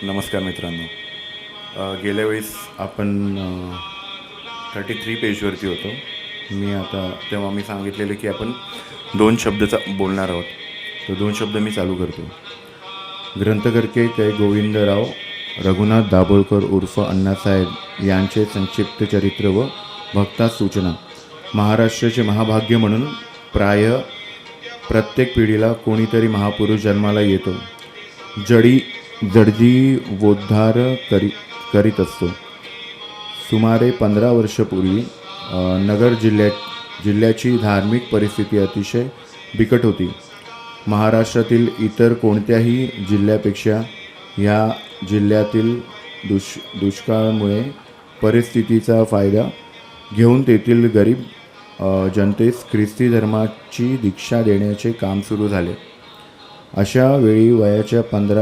नमस्कार मित्रांनो. गेल्या वेळेस आपण 33 पेजवरती होतो. तेव्हा मी सांगितलेलं की आपण 2 शब्दाचा बोलणार आहोत. तर 2 शब्द मी चालू करतो. ग्रंथकर्ते कै गोविंदराव रघुनाथ दाभोळकर उर्फ अण्णासाहेब यांचे संक्षिप्त चरित्र व भक्ता सूचना. महाराष्ट्राचे महाभाग्य म्हणून प्रत्येक पिढीला कोणीतरी महापुरुष जन्माला येतो. जडजीवोद्धार करीत असतो. सुमारे 15 वर्षापूर्वी नगर जिल्ह्याची धार्मिक परिस्थिती अतिशय बिकट होती. महाराष्ट्रातील इतर कोणत्याही जिल्ह्यापेक्षा या जिल्ह्यातील दुष्काळामुळे परिस्थितीचा फायदा घेऊन तेथील गरीब जनतेस ख्रिस्ती धर्माची दीक्षा देण्याचे काम सुरू झाले. अशा वेळी वयाच्या 15